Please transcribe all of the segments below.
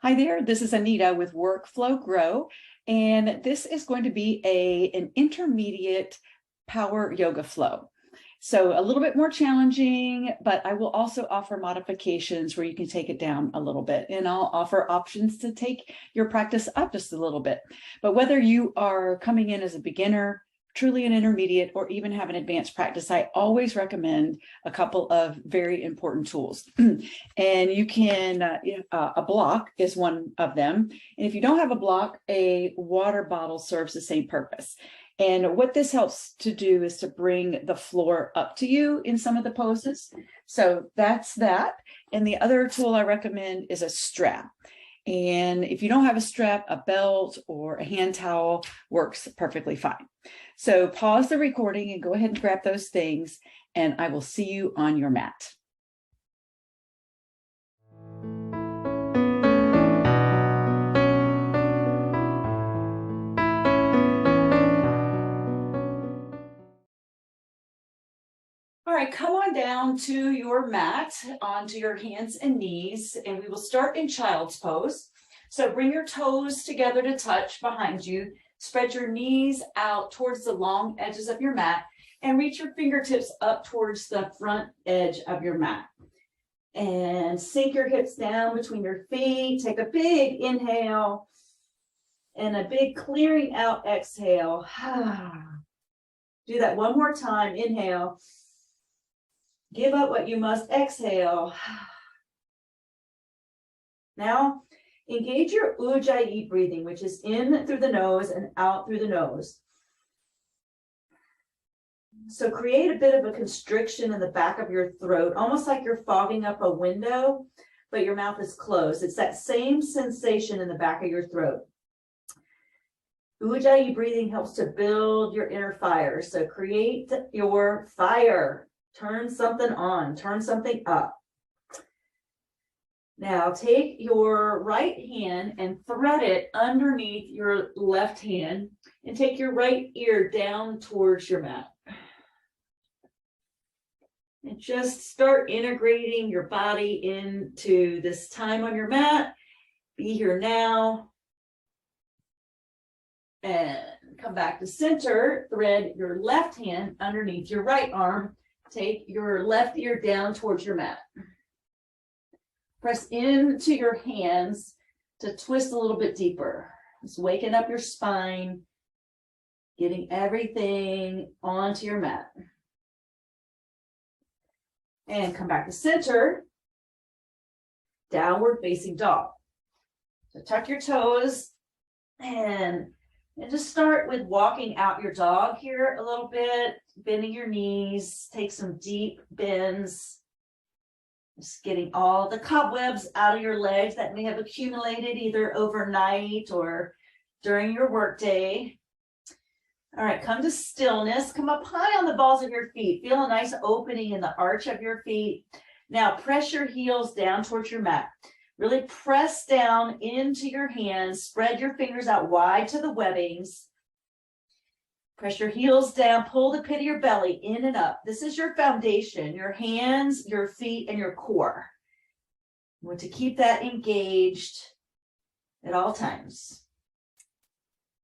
Hi there, this is Anita with Workflow Grow, and this is going to be an intermediate power yoga flow. So a little bit more challenging, but I will also offer modifications where you can take it down a little bit, and I'll offer options to take your practice up just a little bit. But whether you are coming in as a beginner, truly an intermediate, or even have an advanced practice, I always recommend a couple of very important tools. And you can, a block is one of them. And if you don't have a block, a water bottle serves the same purpose. And what this helps to do is to bring the floor up to you in some of the poses. So that's that. And the other tool I recommend is a strap. And if you don't have a strap, a belt or a hand towel works perfectly fine. So pause the recording and go ahead and grab those things, and I will see you on your mat. All right, come on down to your mat, onto your hands and knees, and we will start in child's pose. So bring your toes together to touch behind you. Spread your knees out towards the long edges of your mat and reach your fingertips up towards the front edge of your mat. And sink your hips down between your feet. Take a big inhale and a big clearing out exhale. Do that one more time. Inhale. Give up what you must. Exhale. Now, engage your Ujjayi breathing, which is in through the nose and out through the nose. So create a bit of a constriction in the back of your throat, almost like you're fogging up a window, but your mouth is closed. It's that same sensation in the back of your throat. Ujjayi breathing helps to build your inner fire. So create your fire. Turn something on. Turn something up. Now take your right hand and thread it underneath your left hand and take your right ear down towards your mat. And just start integrating your body into this time on your mat. Be here now. And come back to center. Thread your left hand underneath your right arm. Take your left ear down towards your mat. Press into your hands to twist a little bit deeper. Just waking up your spine, getting everything onto your mat. And come back to center, downward facing dog. So tuck your toes and just start with walking out your dog here a little bit, bending your knees, take some deep bends. Just getting all the cobwebs out of your legs that may have accumulated either overnight or during your workday. All right, come to stillness. Come up high on the balls of your feet. Feel a nice opening in the arch of your feet. Now press your heels down towards your mat. Really press down into your hands. Spread your fingers out wide to the webbings. Press your heels down, pull the pit of your belly in and up. This is your foundation, your hands, your feet, and your core. You want to keep that engaged at all times.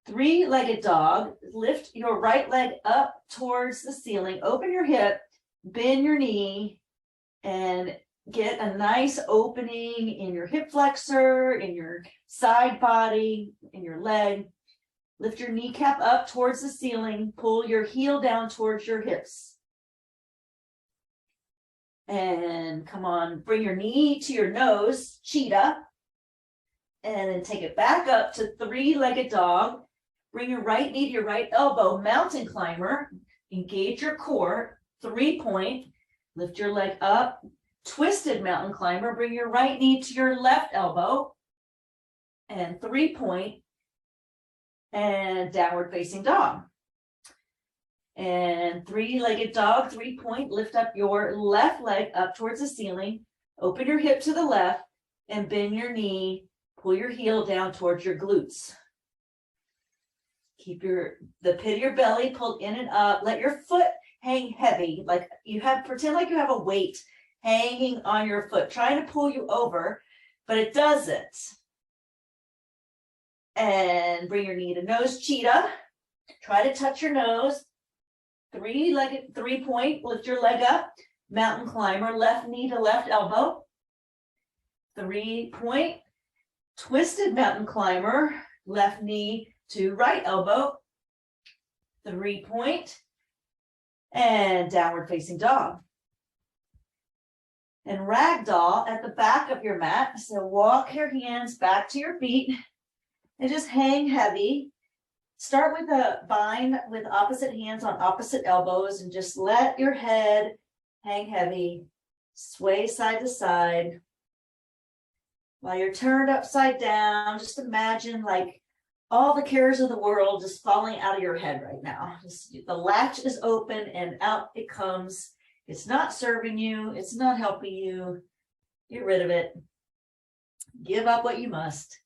Three-legged dog. Lift your right leg up towards the ceiling. Open your hip, bend your knee, and get a nice opening in your hip flexor, in your side body, in your leg. Lift your kneecap up towards the ceiling. Pull your heel down towards your hips. And come on, bring your knee to your nose, cheetah. And then take it back up to three-legged dog. Bring your right knee to your right elbow, mountain climber. Engage your core, 3-point. Lift your leg up, twisted mountain climber. Bring your right knee to your left elbow. And 3-point. And downward facing dog. And three-legged dog, 3-point. Lift up your left leg up towards the ceiling. Open your hip to the left and bend your knee. Pull your heel down towards your glutes. Keep the pit of your belly pulled in and up. Let your foot hang heavy, like pretend like you have a weight hanging on your foot, trying to pull you over, but it doesn't. And bring your knee to nose cheetah. Try to touch your nose. Three-legged, 3-point, lift your leg up. Mountain climber, left knee to left elbow. 3-point, twisted mountain climber, left knee to right elbow. 3-point, and downward facing dog. And ragdoll at the back of your mat. So walk your hands back to your feet and just hang heavy. Start with a bind with opposite hands on opposite elbows and just let your head hang heavy, sway side to side. While you're turned upside down, just imagine like all the cares of the world just falling out of your head right now. Just, the latch is open and out it comes. It's not serving you. It's not helping you. Get rid of it. Give up what you must.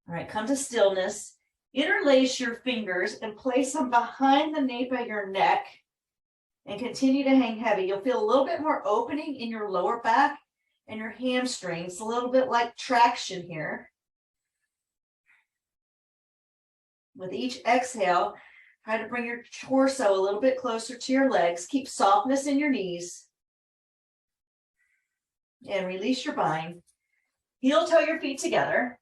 All right, come to stillness. Interlace your fingers and place them behind the nape of your neck and continue to hang heavy. You'll feel a little bit more opening in your lower back and your hamstrings, a little bit like traction here. With each exhale, try to bring your torso a little bit closer to your legs. Keep softness in your knees. And release your bind. Heel toe your feet together.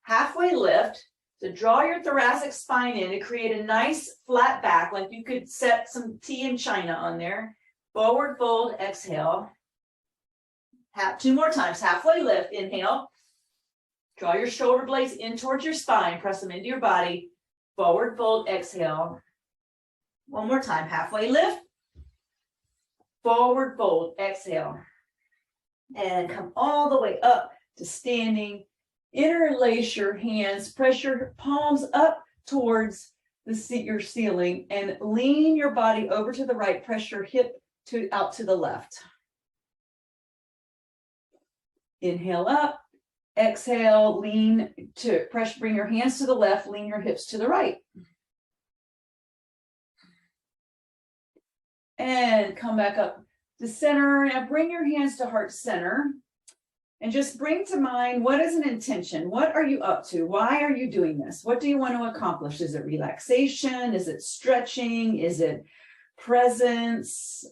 Halfway lift. So draw your thoracic spine in to create a nice flat back, like you could set some tea and china on there. Forward fold, exhale. 2 more times, halfway lift, inhale. Draw your shoulder blades in towards your spine, press them into your body. Forward fold, exhale. 1 more time, halfway lift. Forward fold, exhale. And come all the way up to standing. Interlace your hands, press your palms up towards your ceiling and lean your body over to the right, press your hip out to the left. Inhale up, exhale, lean to press, bring your hands to the left, lean your hips to the right. And come back up to center. Now bring your hands to heart center. And just bring to mind, what is an intention? What are you up to? Why are you doing this? What do you want to accomplish? Is it relaxation? Is it stretching? Is it presence?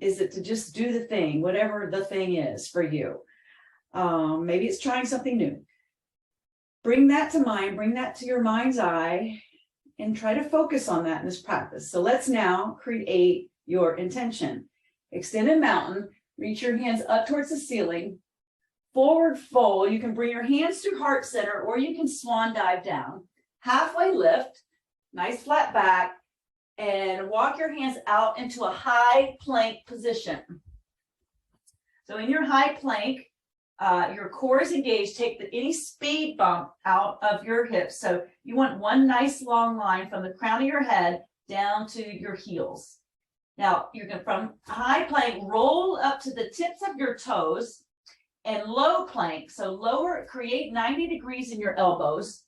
Is it to just do the thing, whatever the thing is for you? Maybe it's trying something new. Bring that to mind, bring that to your mind's eye, and try to focus on that in this practice. So let's now create your intention. Extended mountain, reach your hands up towards the ceiling. Forward fold, you can bring your hands to heart center or you can swan dive down. Halfway lift, nice flat back, and walk your hands out into a high plank position. So in your high plank, your core is engaged. Take any speed bump out of your hips. So you want one nice long line from the crown of your head down to your heels. Now you can, from high plank, roll up to the tips of your toes. And low plank, so lower, create 90 degrees in your elbows.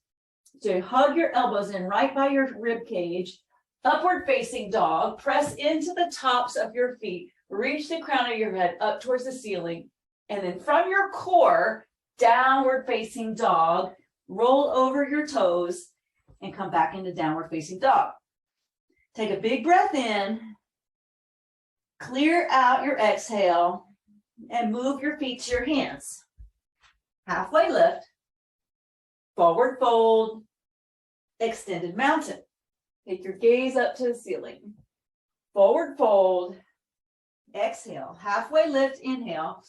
So hug your elbows in right by your rib cage. Upward facing dog, press into the tops of your feet, reach the crown of your head up towards the ceiling. And then from your core, downward facing dog, roll over your toes and come back into downward facing dog. Take a big breath in, clear out your exhale, and move your feet to your hands. Halfway lift, forward fold, extended mountain. Take your gaze up to the ceiling. Forward fold, exhale. Halfway lift, inhale.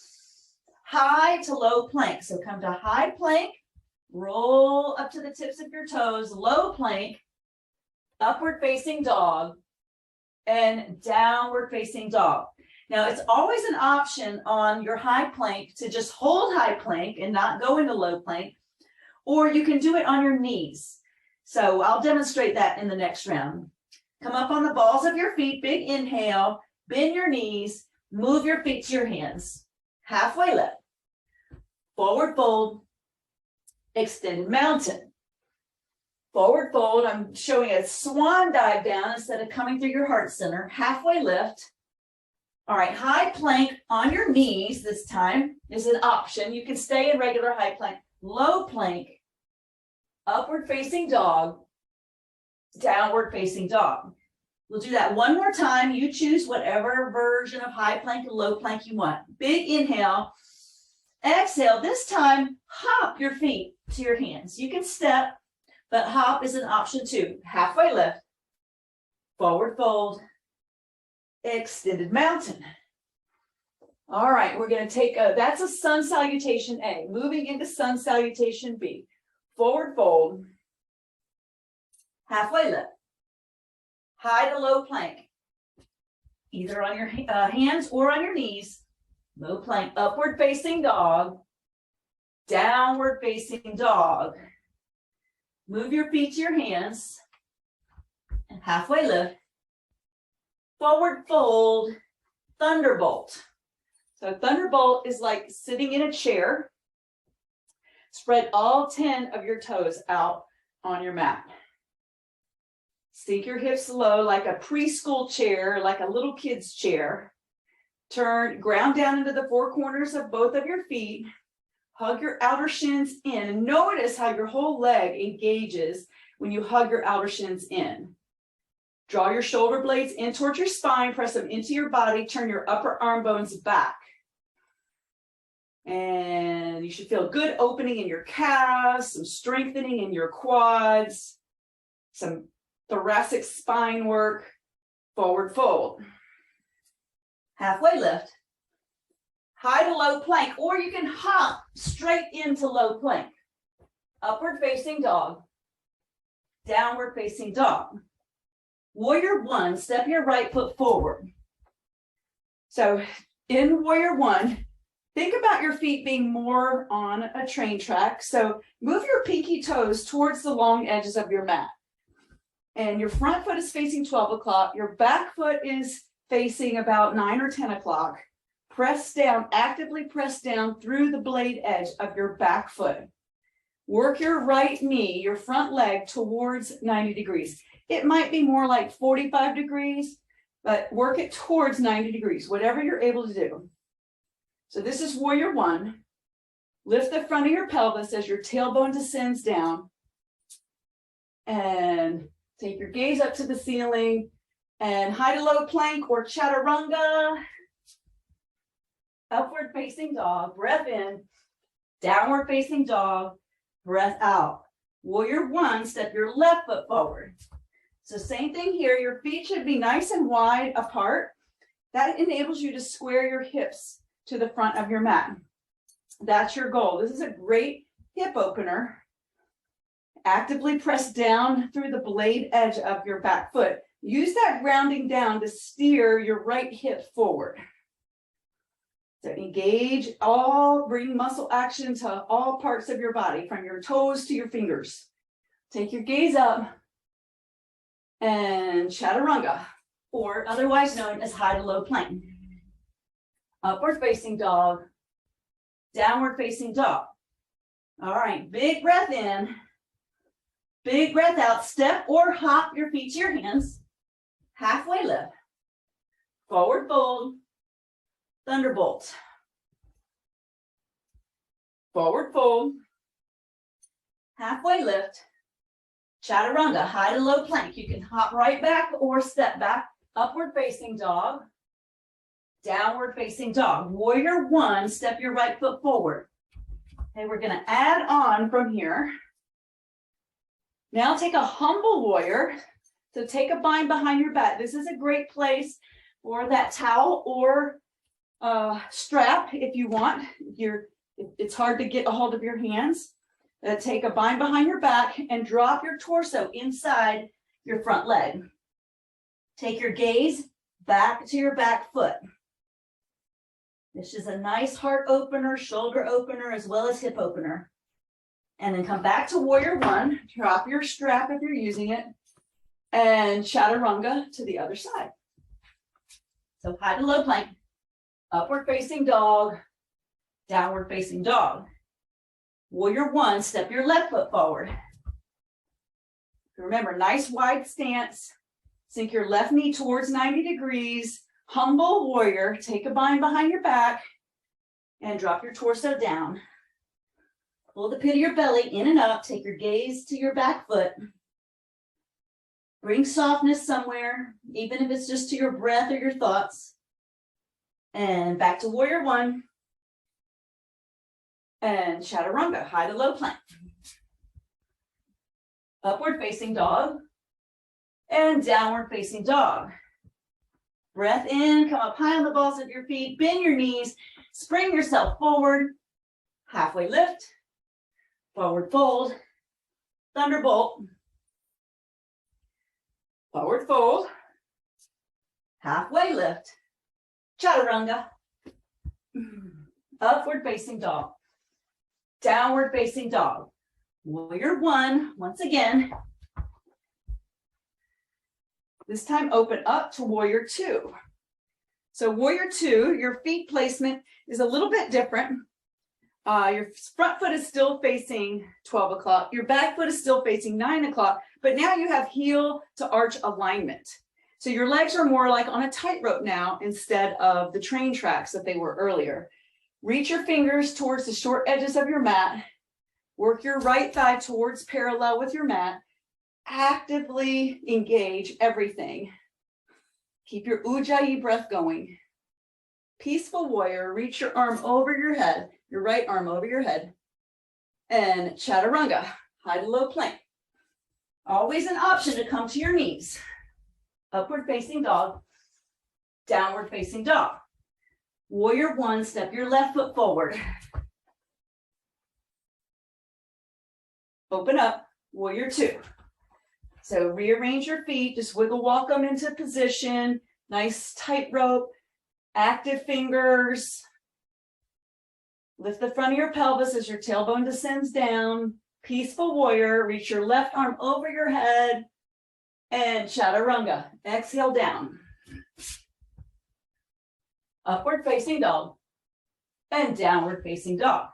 High to low plank. So come to high plank, roll up to the tips of your toes, low plank, upward facing dog, and downward facing dog. Now, it's always an option on your high plank to just hold high plank and not go into low plank, or you can do it on your knees. So I'll demonstrate that in the next round. Come up on the balls of your feet, big inhale, bend your knees, move your feet to your hands. Halfway lift, forward fold, extended mountain. Forward fold, I'm showing a swan dive down instead of coming through your heart center. Halfway lift. All right, high plank on your knees this time is an option. You can stay in regular high plank. Low plank, upward facing dog, downward facing dog. We'll do that one more time. You choose whatever version of high plank or low plank you want. Big inhale. Exhale. This time, hop your feet to your hands. You can step, but hop is an option too. Halfway lift, forward fold, extended mountain. All right, we're going to take that's a sun salutation A. Moving into sun salutation B. Forward fold, halfway lift, high to low plank, either on your hands or on your knees. Low plank, upward facing dog, downward facing dog. Move your feet to your hands, and halfway lift, forward fold, thunderbolt. So thunderbolt is like sitting in a chair. Spread all 10 of your toes out on your mat. Sink your hips low like a preschool chair, like a little kid's chair. Ground down into the four corners of both of your feet. Hug your outer shins in. And notice how your whole leg engages when you hug your outer shins in. Draw your shoulder blades in towards your spine. Press them into your body. Turn your upper arm bones back. And you should feel good opening in your calves, some strengthening in your quads, some thoracic spine work. Forward fold. Halfway lift. High to low plank, or you can hop straight into low plank. Upward facing dog. Downward facing dog. Warrior one, step your right foot forward. So in warrior one, think about your feet being more on a train track. So move your pinky toes towards the long edges of your mat. And your front foot is facing 12 o'clock. Your back foot is facing about 9 or 10 o'clock. Press down, actively press down through the blade edge of your back foot. Work your right knee, your front leg towards 90 degrees. It might be more like 45 degrees, but work it towards 90 degrees, whatever you're able to do. So this is warrior one. Lift the front of your pelvis as your tailbone descends down. And take your gaze up to the ceiling. And high to low plank or chaturanga. Upward facing dog, breath in. Downward facing dog, breath out. Warrior one, step your left foot forward. So same thing here, your feet should be nice and wide apart. That enables you to square your hips to the front of your mat. That's your goal. This is a great hip opener. Actively press down through the blade edge of your back foot. Use that grounding down to steer your right hip forward. So engage bring muscle action to all parts of your body, from your toes to your fingers. Take your gaze up and chaturanga, or otherwise known as high to low plank. Upward facing dog, downward facing dog. All right, big breath in, big breath out. Step or hop your feet to your hands. Halfway lift, forward fold, thunderbolt. Forward fold, halfway lift, chaturanga, high to low plank. You can hop right back or step back. Upward facing dog, downward facing dog. Warrior one, step your right foot forward. Okay, we're going to add on from here. Now take a humble warrior. So take a bind behind your back. This is a great place for that towel or strap if you want. It's hard to get a hold of your hands. Take a bind behind your back and drop your torso inside your front leg. Take your gaze back to your back foot. This is a nice heart opener, shoulder opener, as well as hip opener. And then come back to warrior one. Drop your strap if you're using it. And chaturanga to the other side. So high to low plank, upward facing dog, downward facing dog. Warrior one, step your left foot forward. Remember, nice wide stance. Sink your left knee towards 90 degrees. Humble warrior, take a bind behind your back and drop your torso down. pull the pit of your belly in and up. Take your gaze to your back foot. Bring softness somewhere, even if it's just to your breath or your thoughts. And back to warrior one. And chaturanga, high to low plank. Upward facing dog. And downward facing dog. Breath in, come up high on the balls of your feet, bend your knees, spring yourself forward, halfway lift, forward fold, thunderbolt, forward fold, halfway lift, chaturanga, upward facing dog, downward facing dog, warrior one, once again. This time open up to warrior two. So warrior two, your feet placement is a little bit different. Your front foot is still facing 12 o'clock. Your back foot is still facing 9 o'clock, but now you have heel to arch alignment. So your legs are more like on a tightrope now instead of the train tracks that they were earlier. Reach your fingers towards the short edges of your mat. Work your right thigh towards parallel with your mat. Actively engage everything. Keep your ujjayi breath going. Peaceful warrior, reach your arm over your head, your right arm over your head. And chaturanga, high to low plank. Always an option to come to your knees. Upward facing dog, downward facing dog. Warrior one, step your left foot forward. Open up, warrior two. So rearrange your feet, just wiggle, walk them into position, nice tightrope, active fingers. Lift the front of your pelvis as your tailbone descends down. Peaceful warrior, reach your left arm over your head and chaturanga. Exhale down. Upward facing dog and downward facing dog.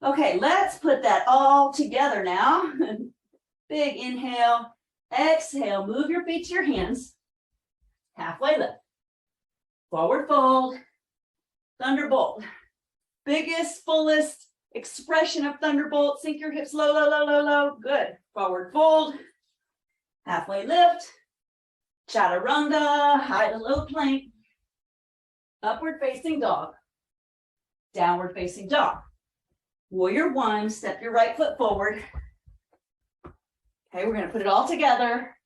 Okay, let's put that all together now. Big inhale. Exhale, move your feet to your hands. Halfway lift. Forward fold. Thunderbolt. Biggest, fullest expression of thunderbolt. Sink your hips low, low, low, low, low. Good. Forward fold. Halfway lift. Chaturanga, high to low plank. Upward facing dog. Downward facing dog. Warrior one, step your right foot forward. Okay, we're going to put it all together.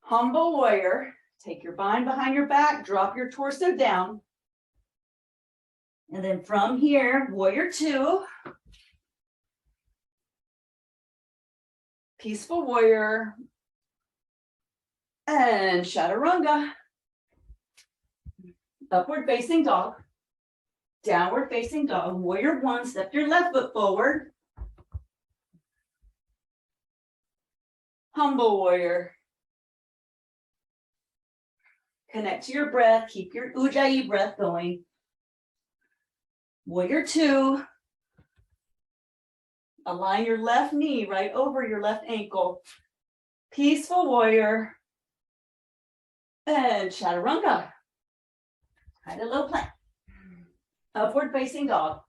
Humble warrior. Take your bind behind your back, drop your torso down. And then from here, warrior two. Peaceful warrior. And chaturanga. Upward facing dog. Downward facing dog. Warrior one, step your left foot forward. Humble warrior. Connect to your breath. Keep your ujjayi breath going. Warrior two. Align your left knee right over your left ankle. Peaceful warrior. And chaturanga. High to low plank. Upward facing dog.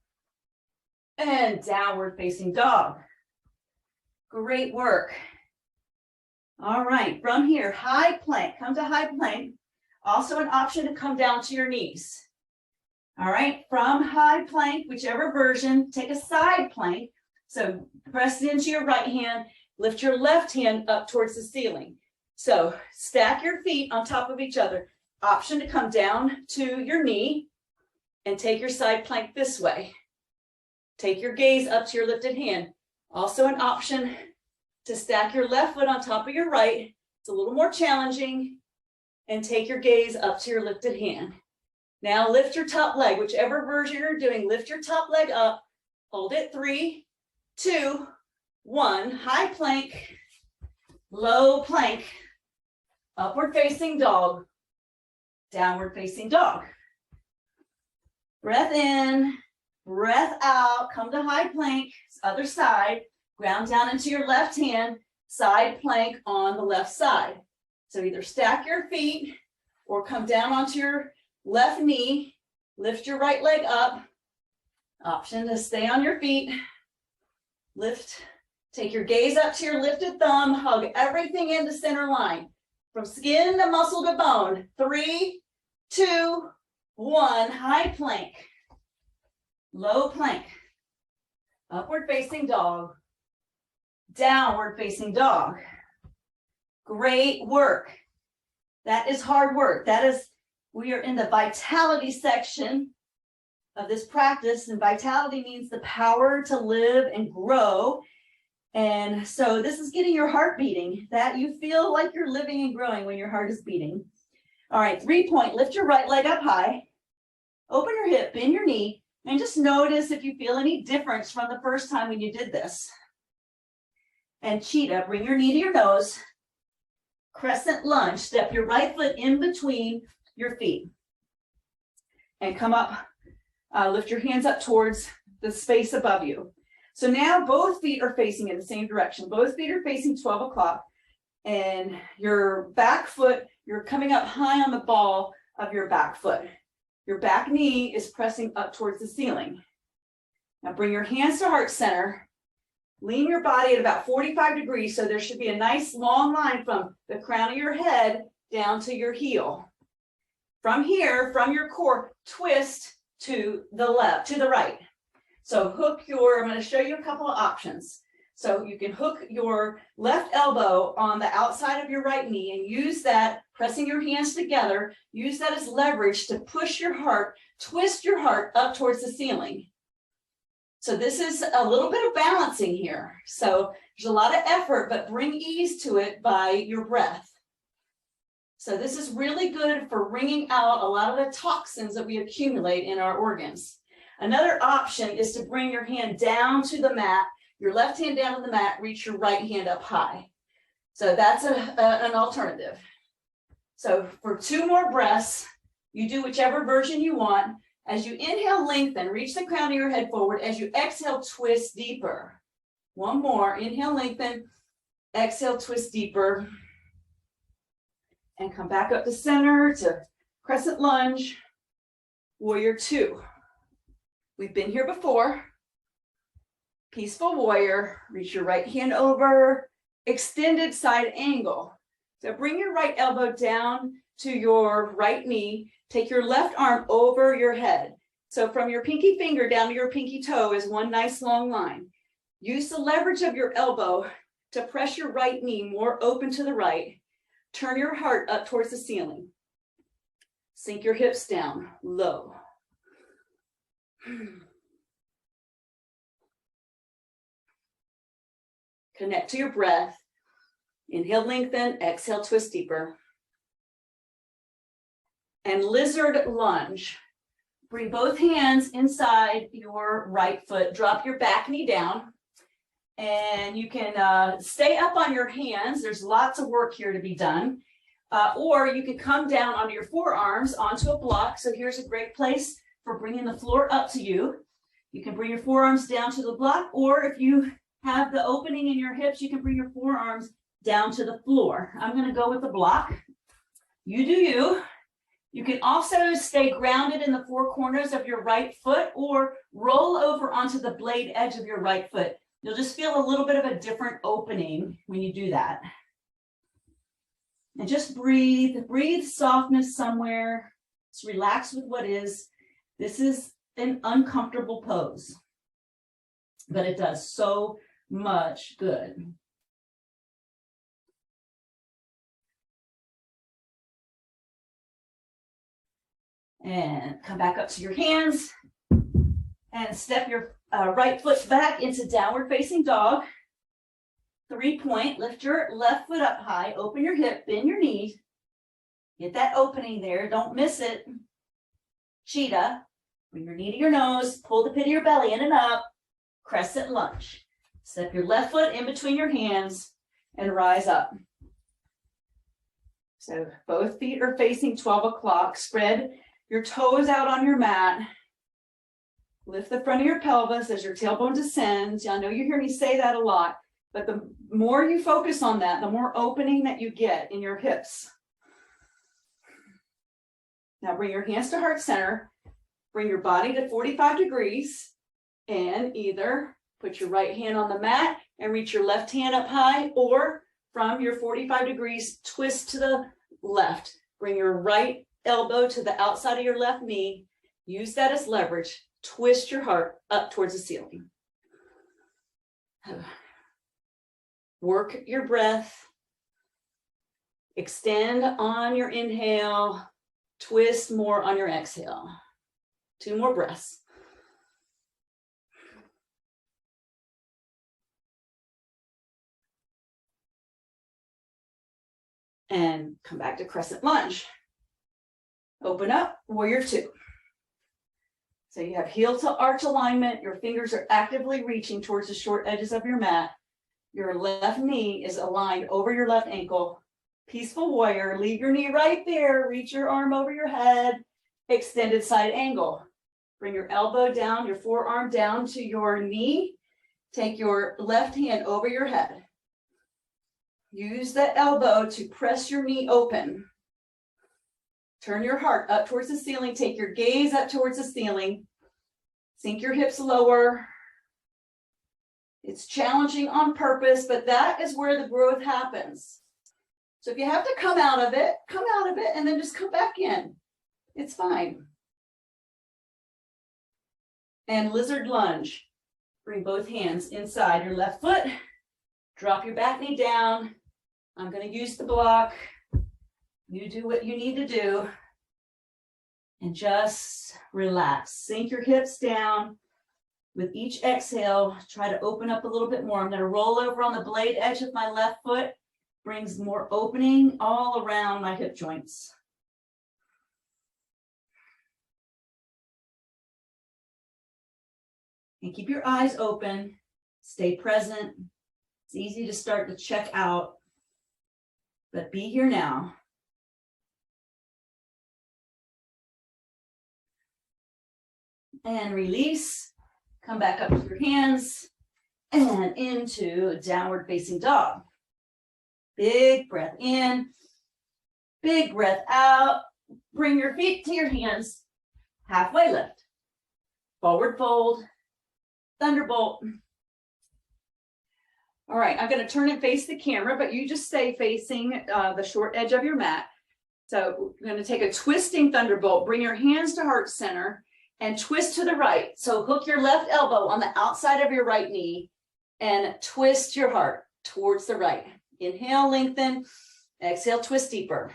And downward facing dog. Great work. All right, from here, high plank, come to high plank. Also an option to come down to your knees. All right, from high plank, whichever version, take a side plank. So press it into your right hand, lift your left hand up towards the ceiling. So stack your feet on top of each other. Option to come down to your knee and take your side plank this way. Take your gaze up to your lifted hand. Also an option to stack your left foot on top of your right. It's a little more challenging. And take your gaze up to your lifted hand. Now lift your top leg, whichever version you're doing, lift your top leg up, hold it 3, 2, 1, high plank, low plank, upward facing dog, downward facing dog. Breath in, breath out, come to high plank, other side, ground down into your left hand, side plank on the left side. So either stack your feet or come down onto your left knee, lift your right leg up. Option to stay on your feet. Lift, take your gaze up to your lifted thumb, hug everything into center line. From skin to muscle to bone. 3, 2, 1, high plank. Low plank. Upward facing dog. Downward facing dog. Great work. That is hard work. We are in the vitality section of this practice, and vitality means the power to live and grow. And so this is getting your heart beating, that you feel like you're living and growing when your heart is beating. All right, 3-point, lift your right leg up high, open your hip, bend your knee, and just notice if you feel any difference from the first time when you did this. And cheetah, bring your knee to your nose, crescent lunge, step your right foot in between your feet. And come up, lift your hands up towards the space above you. So now both feet are facing in the same direction. Both feet are facing 12 o'clock. And your back foot, you're coming up high on the ball of your back foot. Your back knee is pressing up towards the ceiling. Now bring your hands to heart center. Lean your body at about 45 degrees, so there should be a nice long line from the crown of your head down to your heel. From here, from your core, twist to the left, to the right. So I'm going to show you a couple of options. So you can hook your left elbow on the outside of your right knee and use that, pressing your hands together, use that as leverage to push your heart, twist your heart up towards the ceiling. So this is a little bit of balancing here. So there's a lot of effort, but bring ease to it by your breath. So this is really good for wringing out a lot of the toxins that we accumulate in our organs. Another option is to bring your hand down to the mat, your left hand down to the mat, reach your right hand up high. So that's an alternative. So for 2 more breaths, you do whichever version you want. As you inhale, lengthen, reach the crown of your head forward. As you exhale, twist deeper. 1 more, inhale, lengthen, exhale, twist deeper. And come back up to center to crescent lunge, warrior 2. We've been here before. Peaceful warrior, reach your right hand over, extended side angle. So bring your right elbow down to your right knee, take your left arm over your head. So from your pinky finger down to your pinky toe is one nice long line. Use the leverage of your elbow to press your right knee more open to the right. Turn your heart up towards the ceiling. Sink your hips down low. Connect to your breath. Inhale, lengthen, exhale, twist deeper. And lizard lunge. Bring both hands inside your right foot. Drop your back knee down. And you can stay up on your hands. There's lots of work here to be done. Or you can come down onto your forearms onto a block. So here's a great place for bringing the floor up to you. You can bring your forearms down to the block, or if you have the opening in your hips, you can bring your forearms down to the floor. I'm going to go with the block. You do you. You can also stay grounded in the 4 corners of your right foot or roll over onto the blade edge of your right foot. You'll just feel a little bit of a different opening when you do that. And just breathe. Breathe softness somewhere. Just relax with what is. This is an uncomfortable pose, but it does so much good. And come back up to your hands and step your right foot back into downward facing dog. 3-point, lift your left foot up high, open your hip, bend your knees. Get that opening there, don't miss it. Cheetah, bring your knee to your nose, pull the pit of your belly in and up, crescent lunge. Step your left foot in between your hands and rise up. So both feet are facing 12 o'clock. Spread your toes out on your mat. Lift the front of your pelvis as your tailbone descends. I know you hear me say that a lot, but the more you focus on that, the more opening that you get in your hips. Now bring your hands to heart center. Bring your body to 45 degrees and either Put your right hand on the mat and reach your left hand up high, or from your 45 degrees, twist to the left. Bring your right elbow to the outside of your left knee. Use that as leverage. Twist your heart up towards the ceiling. Work your breath. Extend on your inhale. Twist more on your exhale. 2 more breaths. And come back to crescent lunge. Open up, warrior 2. So you have heel to arch alignment. Your fingers are actively reaching towards the short edges of your mat. Your left knee is aligned over your left ankle. Peaceful warrior, leave your knee right there. Reach your arm over your head. Extended side angle. Bring your elbow down, your forearm down to your knee. Take your left hand over your head. Use the elbow to press your knee open. Turn your heart up towards the ceiling. Take your gaze up towards the ceiling. Sink your hips lower. It's challenging on purpose, but that is where the growth happens. So if you have to come out of it, and then just come back in. It's fine. And lizard lunge. Bring both hands inside your left foot. Drop your back knee down. I'm going to use the block. You do what you need to do. And just relax. Sink your hips down. With each exhale, try to open up a little bit more. I'm going to roll over on the blade edge of my left foot. Brings more opening all around my hip joints. And keep your eyes open. Stay present. It's easy to start to check out, but be here now. And release. Come back up to your hands and into downward facing dog. Big breath in, big breath out. Bring your feet to your hands. Halfway lift. Forward fold. Thunderbolt. All right, I'm going to turn and face the camera, but you just stay facing the short edge of your mat. So we're going to take a twisting thunderbolt. Bring your hands to heart center and twist to the right. So hook your left elbow on the outside of your right knee and twist your heart towards the right. Inhale, lengthen. Exhale, twist deeper.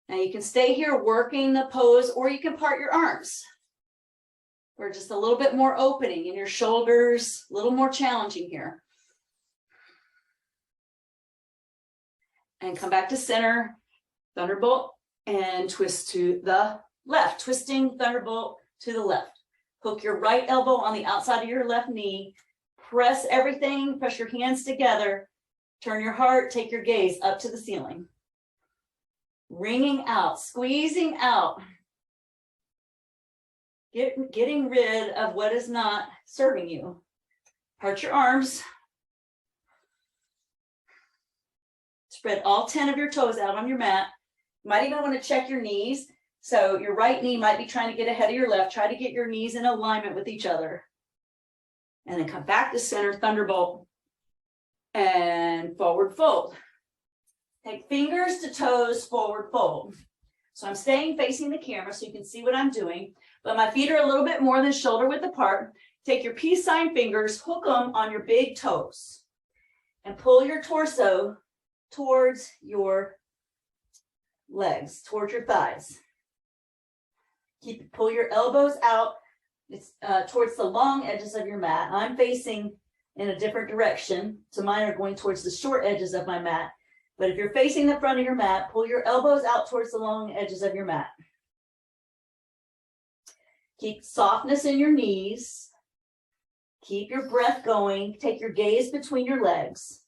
Now you can stay here working the pose, or you can part your arms. Or just a little bit more opening in your shoulders, a little more challenging here. And come back to center, thunderbolt, and twist to the left. Twisting thunderbolt to the left. Hook your right elbow on the outside of your left knee. Press everything, press your hands together. Turn your heart, take your gaze up to the ceiling. Wringing out, squeezing out. Getting rid of what is not serving you. Part your arms. Spread all 10 of your toes out on your mat. You might even want to check your knees. So your right knee might be trying to get ahead of your left. Try to get your knees in alignment with each other. And then come back to center, thunderbolt. And forward fold. Take fingers to toes, forward fold. So I'm staying facing the camera so you can see what I'm doing. But my feet are a little bit more than shoulder width apart. Take your peace sign fingers, hook them on your big toes, and pull your torso towards your legs, towards your thighs. Pull your elbows out. It's towards the long edges of your mat. I'm facing in a different direction, so mine are going towards the short edges of my mat. But if you're facing the front of your mat, pull your elbows out towards the long edges of your mat. Keep softness in your knees. Keep your breath going. Take your gaze between your legs.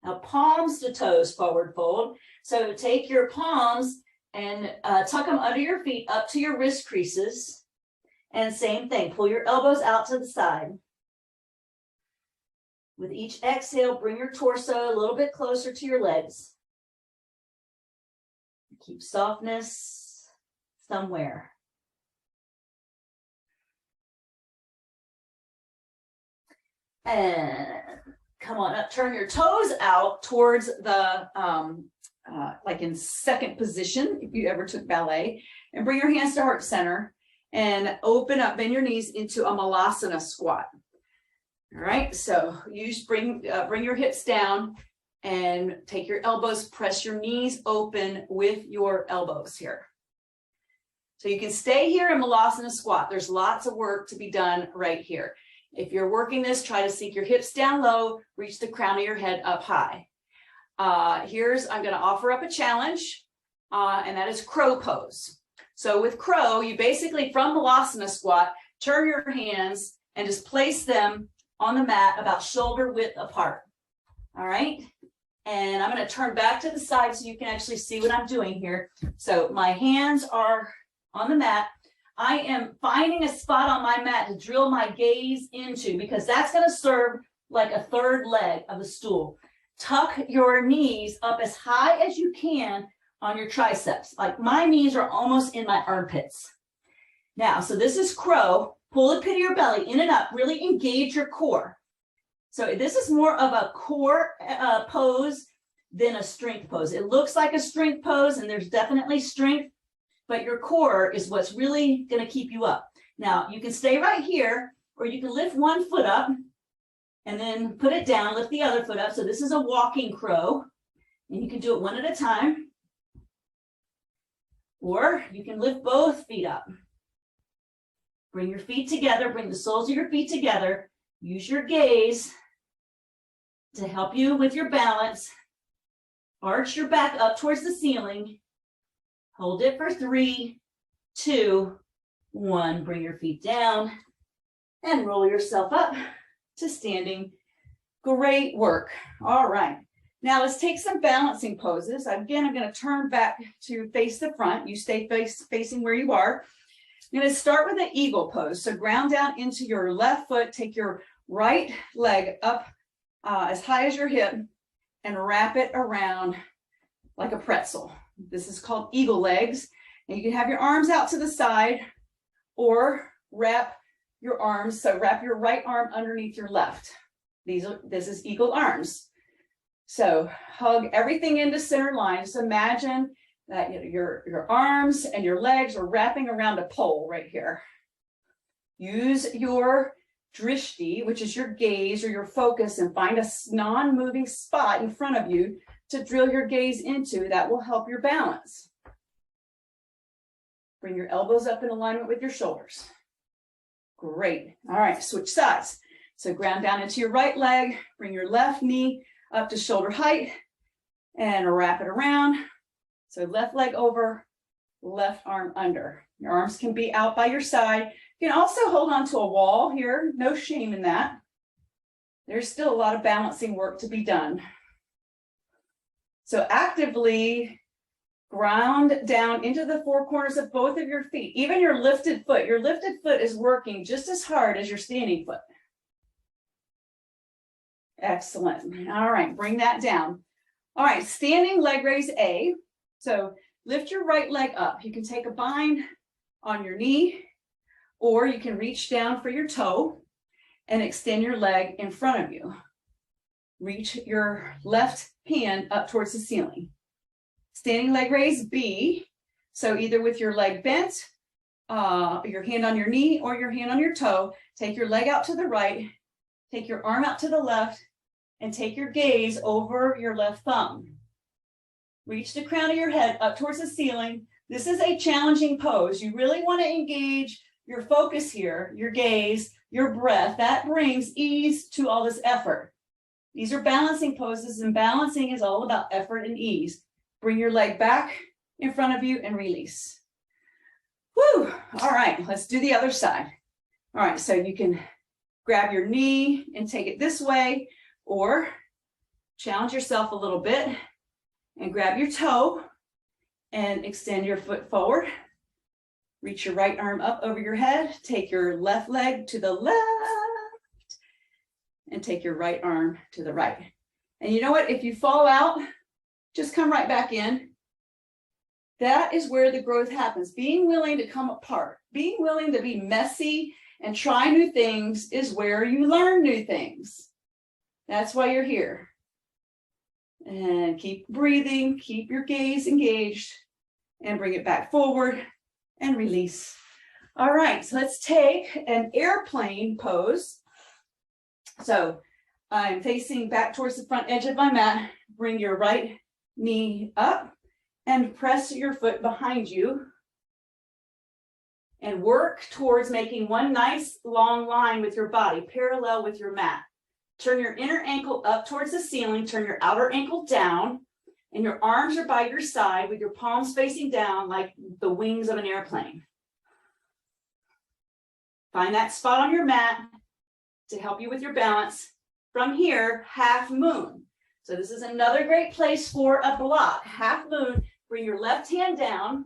Now palms to toes, forward fold. So take your palms and tuck them under your feet up to your wrist creases. And same thing, pull your elbows out to the side. With each exhale, bring your torso a little bit closer to your legs. Keep softness somewhere. And come on up, turn your toes out towards the, like in second position, if you ever took ballet, and bring your hands to heart center and open up, bend your knees into a malasana squat. All right, so you just bring your hips down and take your elbows, press your knees open with your elbows here. So you can stay here in malasana squat. There's lots of work to be done right here. If you're working this, try to sink your hips down low, reach the crown of your head up high. I'm going to offer up a challenge, and that is crow pose. So with crow, you basically, from malasana squat, turn your hands and just place them on the mat about shoulder width apart. All right. And I'm going to turn back to the side so you can actually see what I'm doing here. So my hands are on the mat. I am finding a spot on my mat to drill my gaze into, because that's going to serve like a third leg of the stool. Tuck your knees up as high as you can on your triceps. Like my knees are almost in my armpits. Now, so this is crow. Pull the pit of your belly in and up. Really engage your core. So this is more of a core pose than a strength pose. It looks like a strength pose, and there's definitely strength, but your core is what's really going to keep you up. Now, you can stay right here, or you can lift one foot up and then put it down, lift the other foot up. So this is a walking crow, and you can do it one at a time. Or you can lift both feet up. Bring your feet together, bring the soles of your feet together. Use your gaze to help you with your balance. Arch your back up towards the ceiling. Hold it for 3, 2, 1. Bring your feet down and roll yourself up to standing. Great work. All right. Now let's take some balancing poses. Again, I'm going to turn back to face the front. You stay facing where you are. I'm going to start with an eagle pose. So ground down into your left foot. Take your right leg up as high as your hip and wrap it around like a pretzel. This is called eagle legs. And you can have your arms out to the side or wrap your arms. So wrap your right arm underneath your left. This is eagle arms. So hug everything into center line. Just imagine that your arms and your legs are wrapping around a pole right here. Use your drishti, which is your gaze or your focus, and find a non-moving spot in front of you to drill your gaze into. That will help your balance. Bring your elbows up in alignment with your shoulders. Great. All right, switch sides. So ground down into your right leg, bring your left knee up to shoulder height and wrap it around. So left leg over, left arm under. Your arms can be out by your side. You can also hold on to a wall here. No shame in that. There's still a lot of balancing work to be done. So actively ground down into the four corners of both of your feet, even your lifted foot. Your lifted foot is working just as hard as your standing foot. Excellent. All right, bring that down. All right, standing leg raise A. So lift your right leg up. You can take a bind on your knee, or you can reach down for your toe and extend your leg in front of you. Reach your left hand up towards the ceiling. Standing leg raise B. So either with your leg bent, your hand on your knee or your hand on your toe, take your leg out to the right, take your arm out to the left, and take your gaze over your left thumb. Reach the crown of your head up towards the ceiling. This is a challenging pose. You really want to engage your focus here, your gaze, your breath. That brings ease to all this effort. These are balancing poses, and balancing is all about effort and ease. Bring your leg back in front of you and release. Whew. All right, let's do the other side. All right, so you can grab your knee and take it this way, or challenge yourself a little bit and grab your toe and extend your foot forward. Reach your right arm up over your head. Take your left leg to the left and take your right arm to the right. And you know what? If you fall out, just come right back in. That is where the growth happens. Being willing to come apart, being willing to be messy and try new things is where you learn new things. That's why you're here. And keep breathing, keep your gaze engaged, and bring it back forward and release. All right, so let's take an airplane pose. So I'm facing back towards the front edge of my mat. Bring your right knee up and press your foot behind you. And work towards making one nice long line with your body, parallel with your mat. Turn your inner ankle up towards the ceiling, turn your outer ankle down, and your arms are by your side with your palms facing down like the wings of an airplane. Find that spot on your mat to help you with your balance. From here, half moon. So this is another great place for a block. Half moon, bring your left hand down,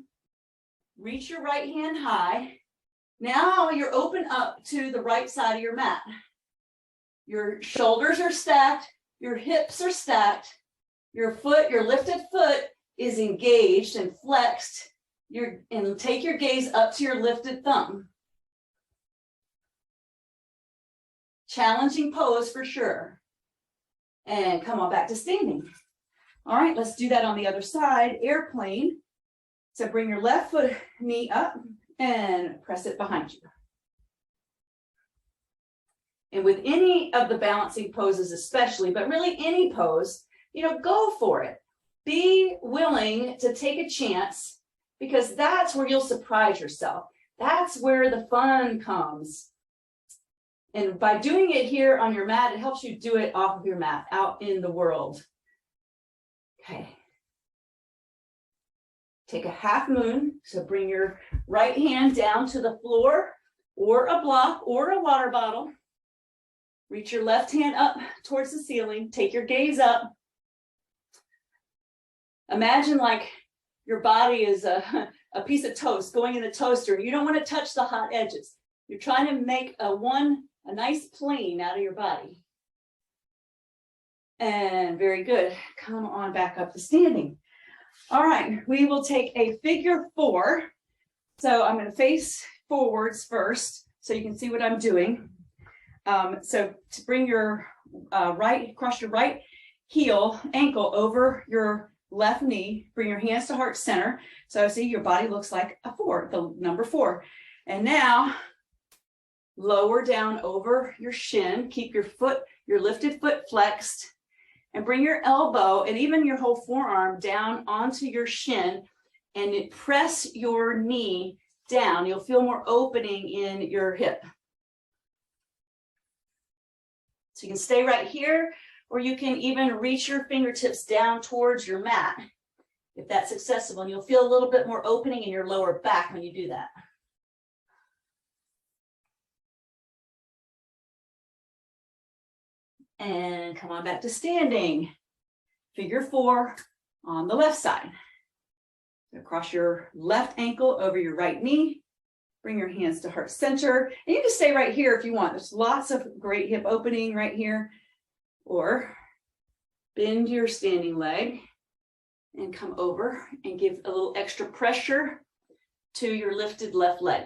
reach your right hand high. Now you're open up to the right side of your mat. Your shoulders are stacked, your hips are stacked, your lifted foot is engaged and flexed. And take your gaze up to your lifted thumb. Challenging pose for sure. And come on back to standing. All right, let's do that on the other side, airplane. So bring your left foot knee up and press it behind you. And with any of the balancing poses especially, but really any pose, go for it. Be willing to take a chance because that's where you'll surprise yourself. That's where the fun comes. And by doing it here on your mat, it helps you do it off of your mat, out in the world. Okay. Take a half moon. So bring your right hand down to the floor or a block or a water bottle. Reach your left hand up towards the ceiling. Take your gaze up. Imagine like your body is a piece of toast going in the toaster. You don't want to touch the hot edges. You're trying to make a nice plane out of your body. And very good. Come on back up to standing. All right, we will take a figure 4. So I'm going to face forwards first so you can see what I'm doing. So to bring your cross your right ankle over your left knee, bring your hands to heart center. So see your body looks like a 4, the number 4. And now lower down over your shin, keep your lifted foot flexed, and bring your elbow and even your whole forearm down onto your shin and press your knee down. You'll feel more opening in your hip. So you can stay right here, or you can even reach your fingertips down towards your mat if that's accessible, and you'll feel a little bit more opening in your lower back when you do that. And come on back to standing. Figure 4 on the left side. So cross your left ankle over your right knee. Bring your hands to heart center. And you can stay right here if you want. There's lots of great hip opening right here. Or bend your standing leg and come over and give a little extra pressure to your lifted left leg.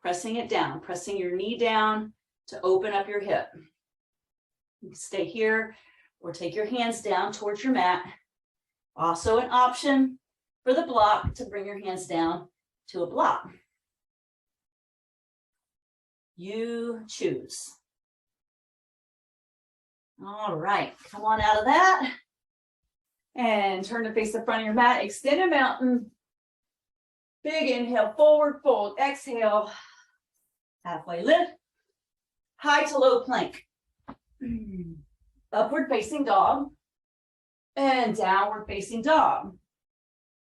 Pressing it down, pressing your knee down to open up your hip. You can stay here or take your hands down towards your mat. Also an option for the block to bring your hands down to a block. You choose. All right, come on out of that and turn to face the front of your mat. Extend a mountain. Big inhale, forward fold. Exhale, halfway lift. High to low plank. Upward facing dog and downward facing dog.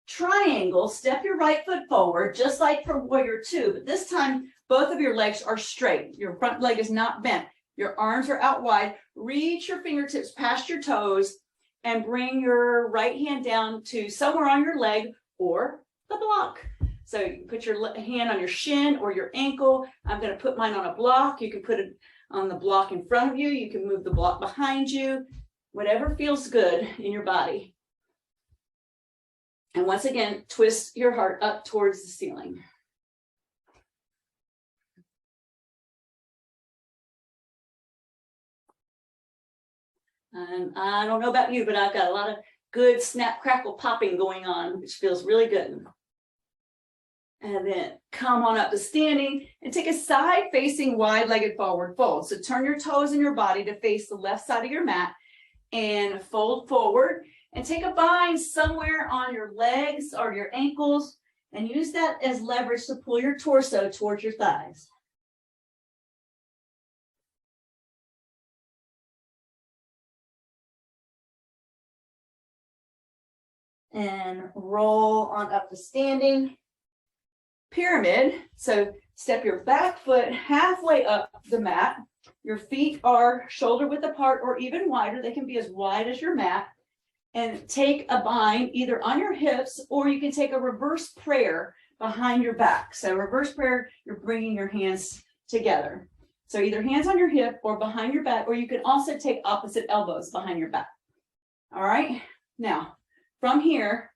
Triangle, step your right foot forward, just like for warrior 2, but this time both of your legs are straight. Your front leg is not bent. Your arms are out wide. Reach your fingertips past your toes and bring your right hand down to somewhere on your leg or the block. So you can put your hand on your shin or your ankle. I'm going to put mine on a block. You can put it on the block in front of you. You can move the block behind you. Whatever feels good in your body. And once again, twist your heart up towards the ceiling. And I don't know about you, but I've got a lot of good snap, crackle, popping going on, which feels really good. And then come on up to standing and take a side facing wide-legged forward fold. So turn your toes and your body to face the left side of your mat and fold forward and take a bind somewhere on your legs or your ankles and use that as leverage to pull your torso towards your thighs. And roll on up to standing. Pyramid. So step your back foot halfway up the mat. Your feet are shoulder width apart or even wider. They can be as wide as your mat. And take a bind either on your hips, or you can take a reverse prayer behind your back. So reverse prayer, you're bringing your hands together. So either hands on your hip or behind your back, or you can also take opposite elbows behind your back. All right. Now, from here,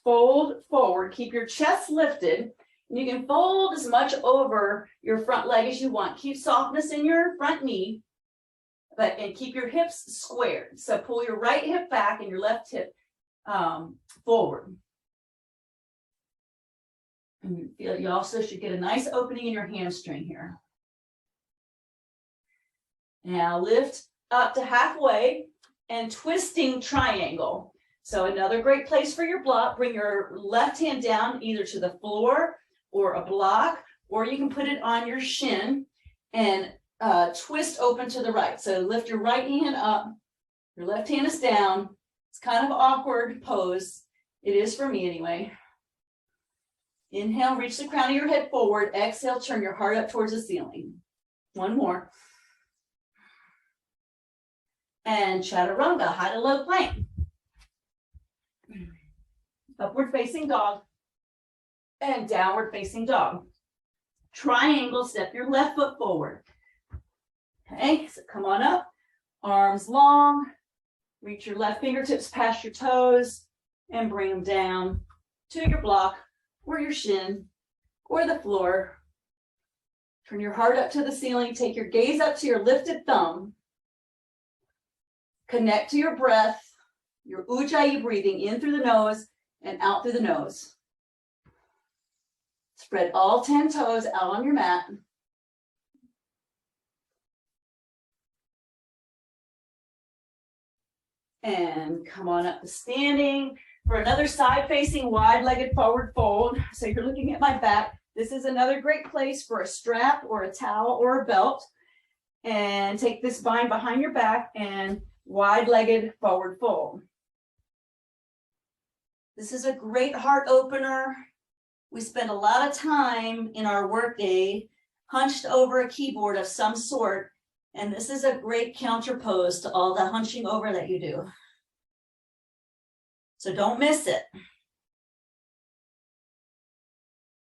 fold forward, keep your chest lifted. You can fold as much over your front leg as you want. Keep softness in your front knee, and keep your hips squared. So pull your right hip back and your left hip forward. And you feel you also should get a nice opening in your hamstring here. Now lift up to halfway and twisting triangle. So another great place for your block. Bring your left hand down either to the floor or a block, or you can put it on your shin and twist open to the right. So lift your right hand up, your left hand is down. It's kind of an awkward pose. It is for me anyway. Inhale, reach the crown of your head forward. Exhale, turn your heart up towards the ceiling. One more. And chaturanga, high to low plank. Upward facing dog. And downward facing dog. Triangle, step your left foot forward. Okay, so come on up, arms long, reach your left fingertips past your toes and bring them down to your block or your shin or the floor. Turn your heart up to the ceiling, take your gaze up to your lifted thumb. Connect to your breath, your ujjayi breathing in through the nose and out through the nose. Spread all 10 toes out on your mat. And come on up to standing for another side-facing wide-legged forward fold. So you're looking at my back. This is another great place for a strap or a towel or a belt. And take this bind behind your back and wide-legged forward fold. This is a great heart opener. We spend a lot of time in our workday hunched over a keyboard of some sort, and this is a great counter pose to all the hunching over that you do. So don't miss it.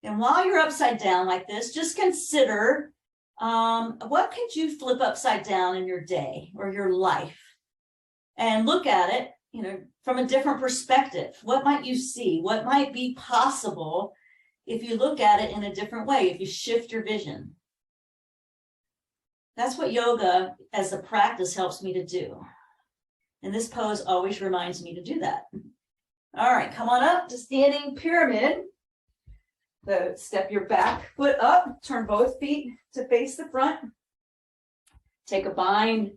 And while you're upside down like this, just consider what could you flip upside down in your day or your life, and look at it, from a different perspective. What might you see? What might be possible if you look at it in a different way, if you shift your vision? That's what yoga as a practice helps me to do. And this pose always reminds me to do that. All right, come on up to standing pyramid. So step your back foot up, turn both feet to face the front. Take a bind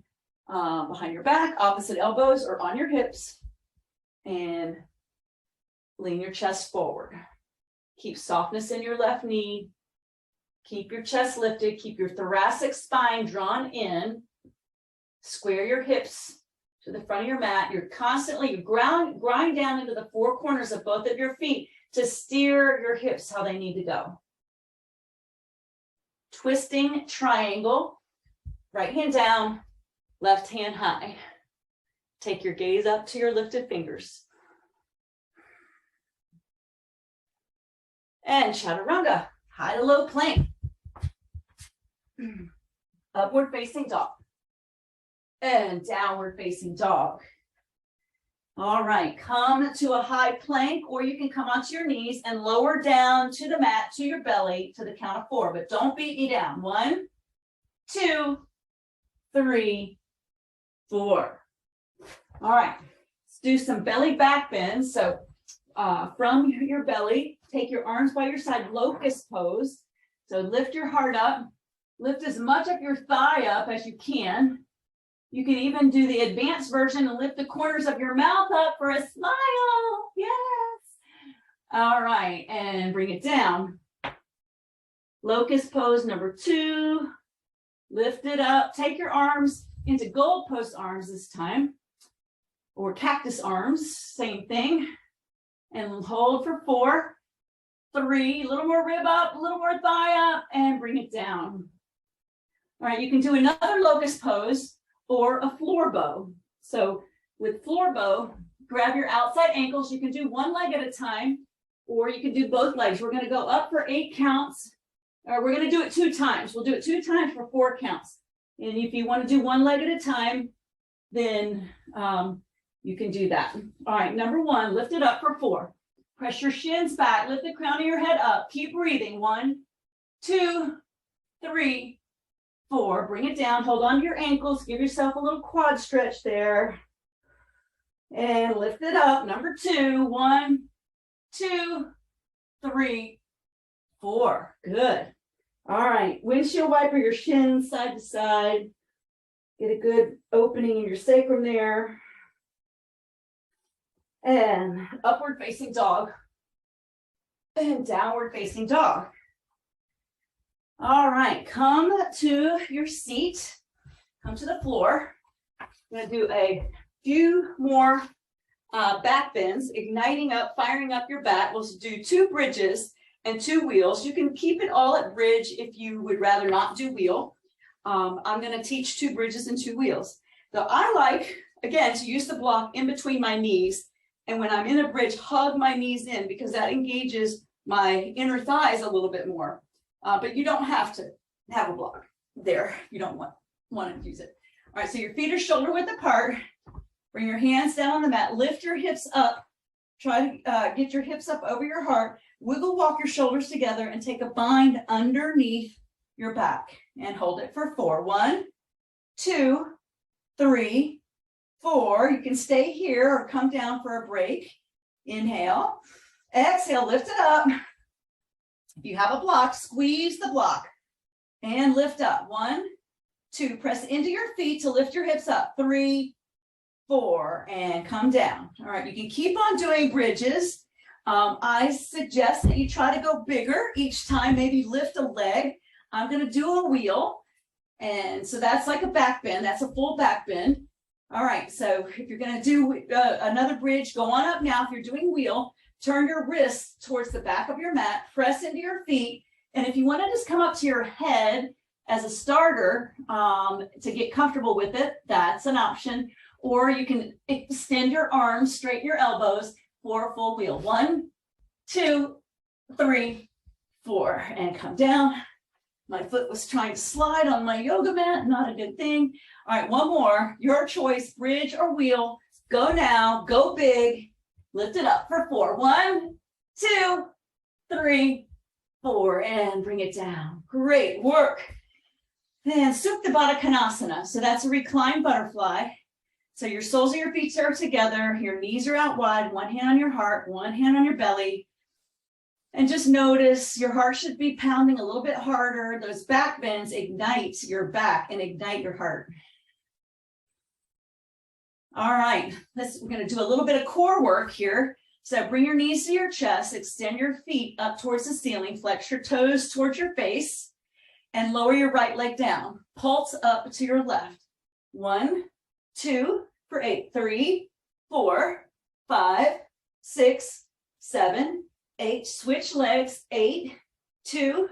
behind your back, opposite elbows or on your hips, and lean your chest forward. Keep softness in your left knee. Keep your chest lifted. Keep your thoracic spine drawn in. Square your hips to the front of your mat. You're constantly grind down into the four corners of both of your feet to steer your hips how they need to go. Twisting triangle. Right hand down, left hand high. Take your gaze up to your lifted fingers. And chaturanga, high to low plank. Upward facing dog. And downward facing dog. All right, come to a high plank, or you can come onto your knees and lower down to the mat, to your belly, to the count of 4, but don't beat me down. 1, 2, 3, 4. All right, let's do some belly back bends. So from your belly, take your arms by your side, locust pose. So lift your heart up, lift as much of your thigh up as you can. You can even do the advanced version and lift the corners of your mouth up for a smile. Yes. All right, and bring it down. Locust pose number 2. Lift it up. Take your arms into goalpost arms this time, or cactus arms, same thing. And hold for 4, 3, a little more rib up, a little more thigh up, and bring it down. All right, you can do another locust pose or a floor bow. So with floor bow, grab your outside ankles. You can do one leg at a time, or you can do both legs. We're going to go up for 8 counts, or we're going to do it 2 times. We'll do it 2 times for 4 counts. And if you want to do one leg at a time, then you can do that. All right, number 1, lift it up for 4. Press your shins back, lift the crown of your head up. Keep breathing. 1, 2, 3, 4. Bring it down. Hold on to your ankles. Give yourself a little quad stretch there. And lift it up. Number 2. 1, 2, 3, 4. Good. All right. Windshield wiper your shins side to side. Get a good opening in your sacrum there. And upward facing dog. And downward facing dog. All right. Come to your seat. Come to the floor. I'm going to do a few more back bends, igniting up, firing up your back. We'll do 2 bridges and 2 wheels. You can keep it all at bridge if you would rather not do wheel. I'm going to teach 2 bridges and 2 wheels. So I like, again, to use the block in between my knees. And when I'm in a bridge, hug my knees in, because that engages my inner thighs a little bit more. But you don't have to have a block there. You don't want to use it. All right, so your feet are shoulder width apart. Bring your hands down on the mat. Lift your hips up. Try to get your hips up over your heart. Wiggle walk your shoulders together and take a bind underneath your back. And hold it for 4. 1, 2, 3, 4. You can stay here or come down for a break. Inhale. Exhale, lift it up. If you have a block, squeeze the block. And lift up. 1, 2. Press into your feet to lift your hips up. 3, 4. And come down. All right, you can keep on doing bridges. I suggest that you try to go bigger each time. Maybe lift a leg. I'm going to do a wheel. And so that's like a back bend. That's a full back bend. All right, so if you're going to do another bridge, go on up now. If you're doing wheel, turn your wrists towards the back of your mat, press into your feet. And if you want to just come up to your head as a starter to get comfortable with it, that's an option. Or you can extend your arms, straighten your elbows for a full wheel. 1, 2, 3, 4, and come down. My foot was trying to slide on my yoga mat, not a good thing. All right, one more, your choice, bridge or wheel. Go now, go big, lift it up for 4. 1, 2, 3, 4, and bring it down. Great work. Then Supta Baddha Konasana. So that's a reclined butterfly. So your soles of your feet are together, your knees are out wide, one hand on your heart, one hand on your belly. And just notice your heart should be pounding a little bit harder. Those back bends ignite your back and ignite your heart. All right, we're going to do a little bit of core work here. So bring your knees to your chest, extend your feet up towards the ceiling, flex your toes towards your face, and lower your right leg down. Pulse up to your left. 1, 2 for 8. 3, 4, 5, 6, 7, 8. Switch legs. 8, 2,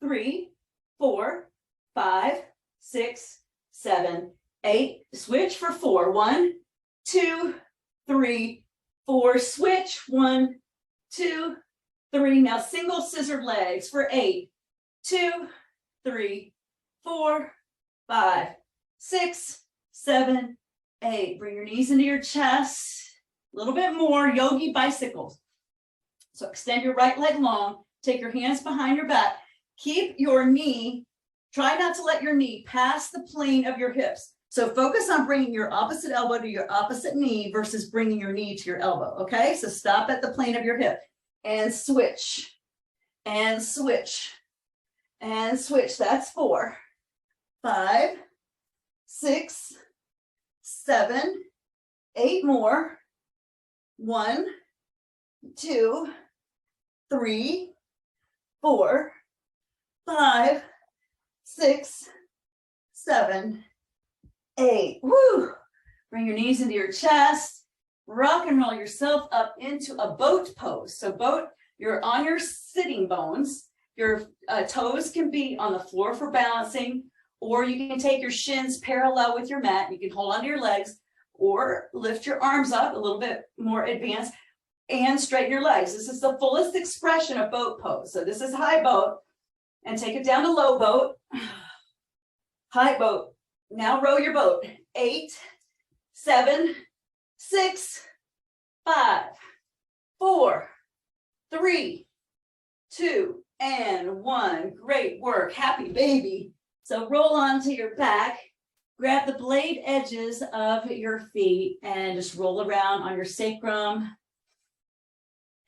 3, 4, 5, 6, 7, 8. Switch for 4. 1, 2, 3, 4. Switch. 1, 2, 3. Now single scissor legs for 8, 2, 3, 4, 5, 6, 7, 8. Bring your knees into your chest. A little bit more. Yogi bicycles. So extend your right leg long. Take your hands behind your back. Keep your knee. Try not to let your knee pass the plane of your hips. So focus on bringing your opposite elbow to your opposite knee versus bringing your knee to your elbow. Okay, so stop at the plane of your hip and switch and switch and switch. That's 4, 5, 6, 7, 8 more. 1, 2, 3, 4, 5, 6, 7, 8. Woo! Bring your knees into your chest. Rock and roll yourself up into a boat pose. So boat, you're on your sitting bones. Your toes can be on the floor for balancing, or you can take your shins parallel with your mat. You can hold onto your legs or lift your arms up a little bit more advanced and straighten your legs. This is the fullest expression of boat pose. So this is high boat, and take it down to low boat. High boat. Now row your boat. 8, 7, 6, 5, 4, 3, 2, and 1. Great work. Happy baby. So roll onto your back. Grab the blade edges of your feet and just roll around on your sacrum.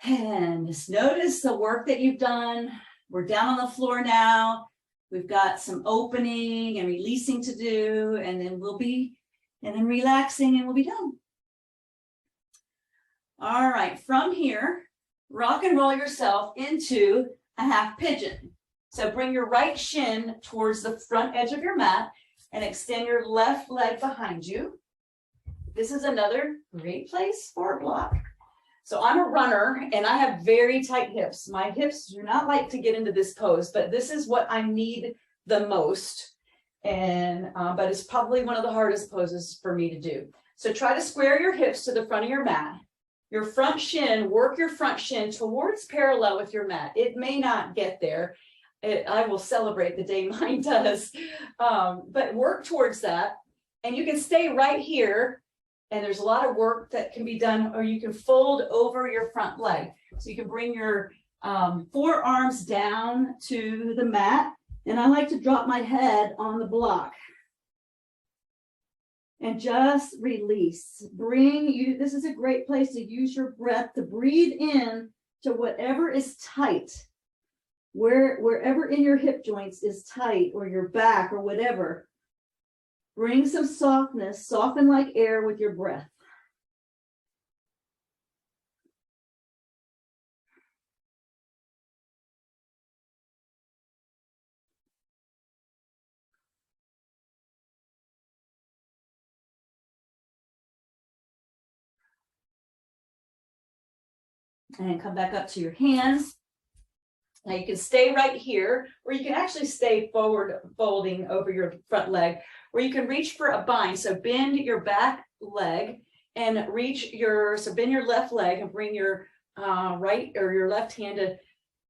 And just notice the work that you've done. We're down on the floor now. We've got some opening and releasing to do, and then relaxing, and we'll be done. All right, from here, rock and roll yourself into a half pigeon. So bring your right shin towards the front edge of your mat and extend your left leg behind you. This is another great place for a block. So I'm a runner and I have very tight hips. My hips do not like to get into this pose, but this is what I need the most. And but it's probably one of the hardest poses for me to do. So try to square your hips to the front of your mat. Your front shin, work your front shin towards parallel with your mat. It may not get there. I will celebrate the day mine does, but work towards that. And you can stay right here. And there's a lot of work that can be done, or you can fold over your front leg. So you can bring your forearms down to the mat. And I like to drop my head on the block. And just release. This is a great place to use your breath to breathe in to whatever is tight. Wherever in your hip joints is tight, or your back, or whatever. Bring some softness, soften like air with your breath. And come back up to your hands. Now you can stay right here, or you can actually stay forward folding over your front leg, or you can reach for a bind. So bend your back leg and bend your left leg and bring your right or your left hand to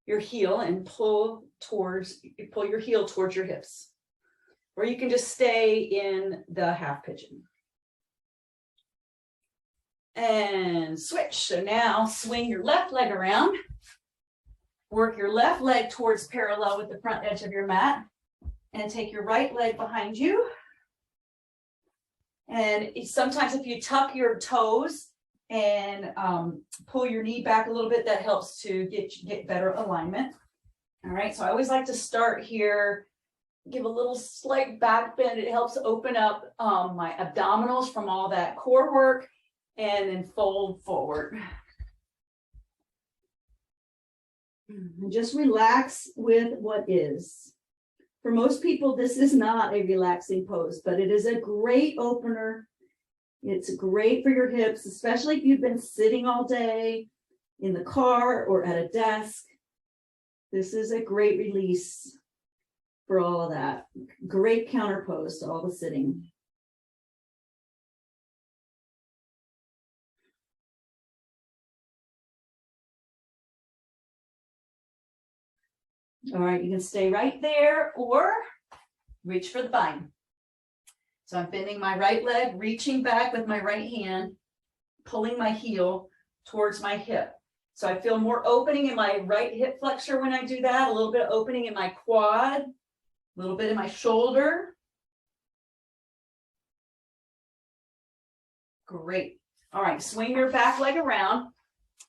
your heel and pull your heel towards your hips. Or you can just stay in the half pigeon. And switch. So now swing your left leg around. Work your left leg towards parallel with the front edge of your mat, and take your right leg behind you. And sometimes if you tuck your toes and pull your knee back a little bit, that helps to get better alignment. All right, so I always like to start here, give a little slight back bend. It helps open up my abdominals from all that core work, and then fold forward. And just relax with what is. For most people, this is not a relaxing pose, but it is a great opener. It's great for your hips, especially if you've been sitting all day in the car or at a desk. This is a great release for all of that. Great counter pose to all the sitting. All right, you can stay right there or reach for the bind. So I'm bending my right leg, reaching back with my right hand, pulling my heel towards my hip. So I feel more opening in my right hip flexor when I do that, a little bit of opening in my quad, a little bit in my shoulder. Great. All right, swing your back leg around.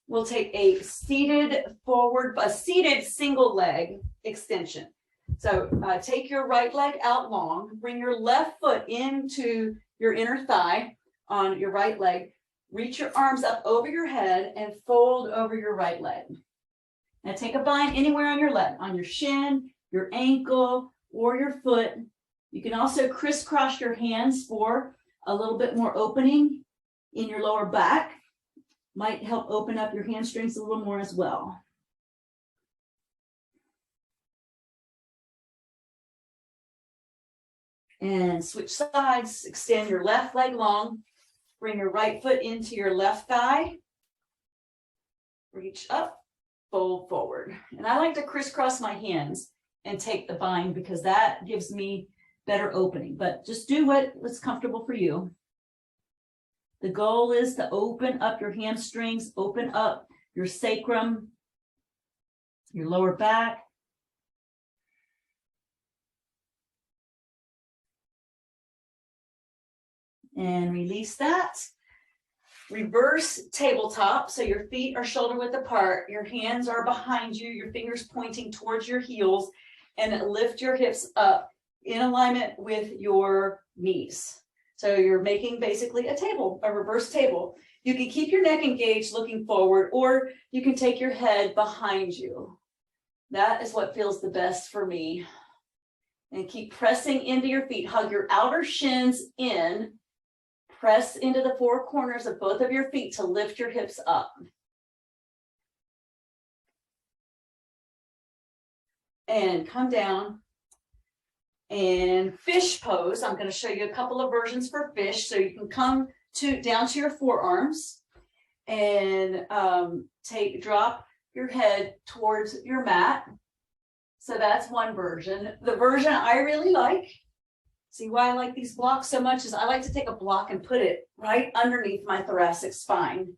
We'll take a seated single leg extension. So take your right leg out long, bring your left foot into your inner thigh on your right leg, reach your arms up over your head and fold over your right leg. Now take a bind anywhere on your leg, on your shin, your ankle, or your foot. You can also crisscross your hands for a little bit more opening in your lower back. Might help open up your hamstrings a little more as well. And switch sides, extend your left leg long, bring your right foot into your left thigh, reach up, fold forward. And I like to crisscross my hands and take the bind because that gives me better opening, but just do what's comfortable for you. The goal is to open up your hamstrings, open up your sacrum, your lower back. And release that. Reverse tabletop. So your feet are shoulder width apart. Your hands are behind you. Your fingers pointing towards your heels. And lift your hips up in alignment with your knees. So you're making basically a reverse table. You can keep your neck engaged looking forward, or you can take your head behind you. That is what feels the best for me. And keep pressing into your feet. Hug your outer shins in. Press into the four corners of both of your feet to lift your hips up. And come down. And fish pose. I'm going to show you a couple of versions for fish. So you can come down to your forearms and drop your head towards your mat. So that's one version. The version I really like, see why I like these blocks so much, is I like to take a block and put it right underneath my thoracic spine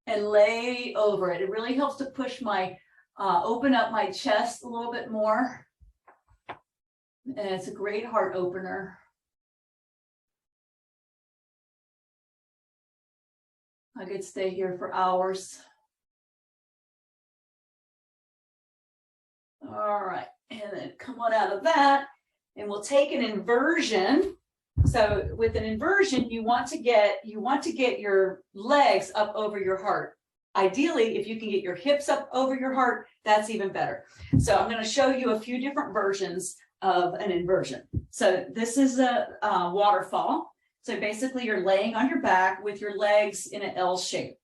and lay over it. It really helps to push my, open up my chest a little bit more. And it's a great heart opener. I could stay here for hours. All right, and then come on out of that, and we'll take an inversion. So with an inversion, you want to get your legs up over your heart. Ideally, if you can get your hips up over your heart, that's even better. So I'm going to show you a few different versions of an inversion. So this is a waterfall. So basically you're laying on your back with your legs in an L shape.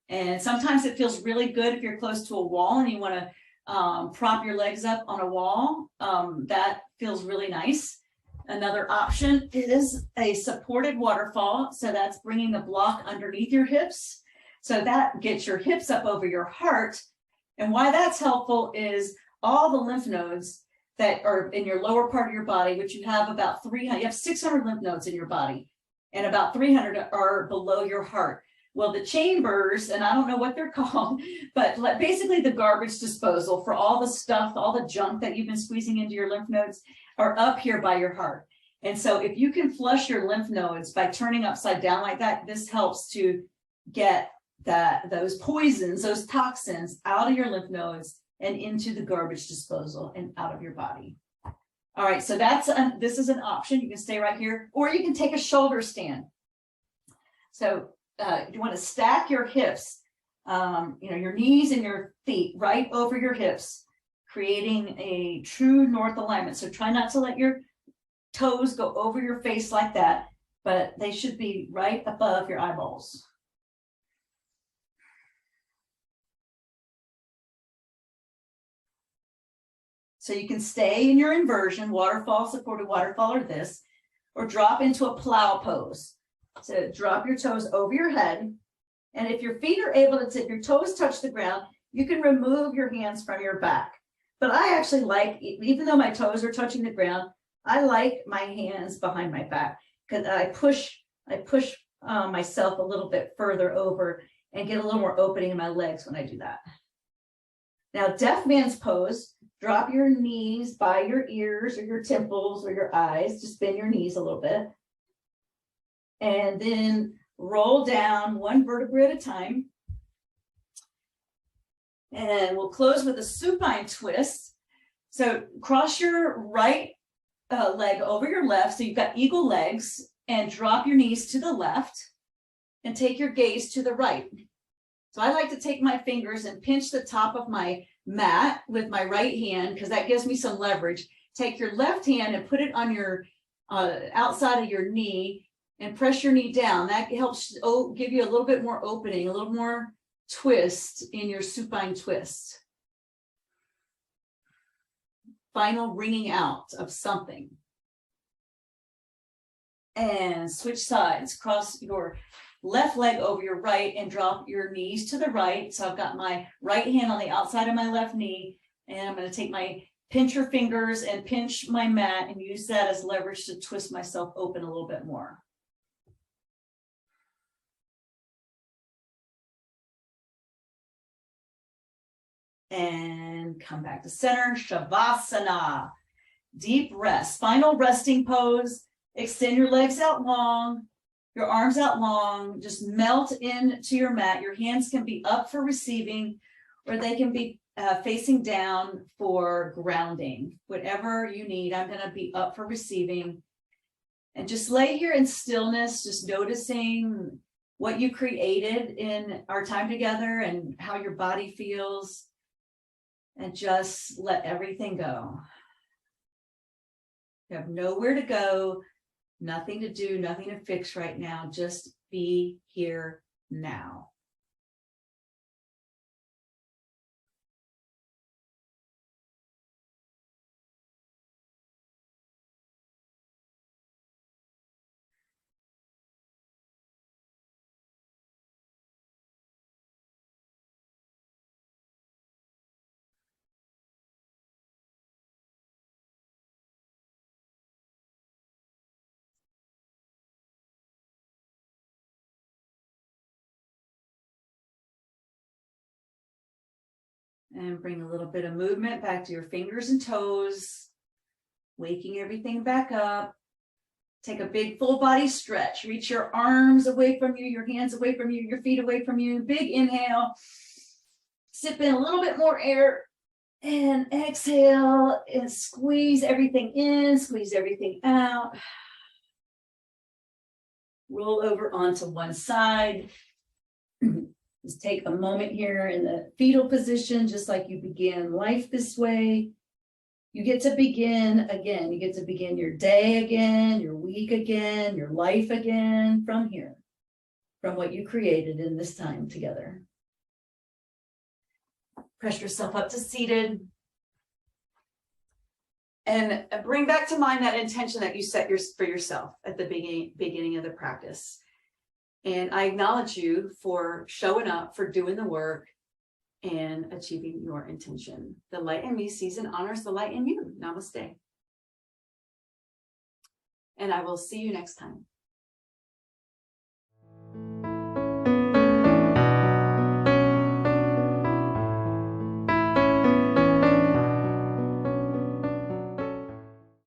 And sometimes it feels really good if you're close to a wall and you want to prop your legs up on a wall. That feels really nice. Another option is a supported waterfall. So that's bringing the block underneath your hips. So that gets your hips up over your heart. And why that's helpful is all the lymph nodes that are in your lower part of your body, which you have about 300, you have 600 lymph nodes in your body, and about 300 are below your heart. Well, the chambers, and I don't know what they're called, but basically the garbage disposal for all the stuff, all the junk that you've been squeezing into your lymph nodes are up here by your heart. And so if you can flush your lymph nodes by turning upside down like that, this helps to get those poisons, those toxins out of your lymph nodes and into the garbage disposal and out of your body. All right, so this is an option. You can stay right here, or you can take a shoulder stand. So you want to stack your hips, your knees and your feet right over your hips, creating a true north alignment. So try not to let your toes go over your face like that, but they should be right above your eyeballs. So you can stay in your inversion, waterfall, supported waterfall, or this, or drop into a plow pose. So drop your toes over your head. And if your feet are able to, if your toes touch the ground, you can remove your hands from your back. But I actually like, even though my toes are touching the ground, I like my hands behind my back because I push myself a little bit further over and get a little more opening in my legs when I do that. Now, deaf man's pose. Drop your knees by your ears or your temples or your eyes. Just bend your knees a little bit. And then roll down one vertebra at a time. And we'll close with a supine twist. So cross your right leg over your left. So you've got eagle legs, and drop your knees to the left and take your gaze to the right. So I like to take my fingers and pinch the top of my mat with my right hand because that gives me some leverage. Take your left hand and put it on your outside of your knee and press your knee down. That helps give you a little bit more opening, a little more twist in your supine twist. Final wringing out of something. And switch sides. Cross your left leg over your right and drop your knees to the right. So I've got my right hand on the outside of my left knee, and I'm going to take my pincher fingers and pinch my mat and use that as leverage to twist myself open a little bit more. And come back to center, Shavasana. Deep rest, final resting pose. Extend your legs out long, your arms out long, just melt into your mat. Your hands can be up for receiving, or they can be facing down for grounding. Whatever you need, I'm gonna be up for receiving. And just lay here in stillness, just noticing what you created in our time together and how your body feels. And just let everything go. You have nowhere to go, nothing to do, nothing to fix right now. Just be here now. And bring a little bit of movement back to your fingers and toes, waking everything back up. Take a big full body stretch. Reach your arms away from you, your hands away from you, your feet away from you. Big inhale. Sip in a little bit more air. And exhale and squeeze everything in, squeeze everything out. Roll over onto one side. Just take a moment here in the fetal position, just like you began life this way. You get to begin again. You get to begin your day again, your week again, your life again from here, from what you created in this time together. Press yourself up to seated. And bring back to mind that intention that you set for yourself at the beginning of the practice. And I acknowledge you for showing up, for doing the work, and achieving your intention. The light in me sees and honors the light in you. Namaste. And I will see you next time.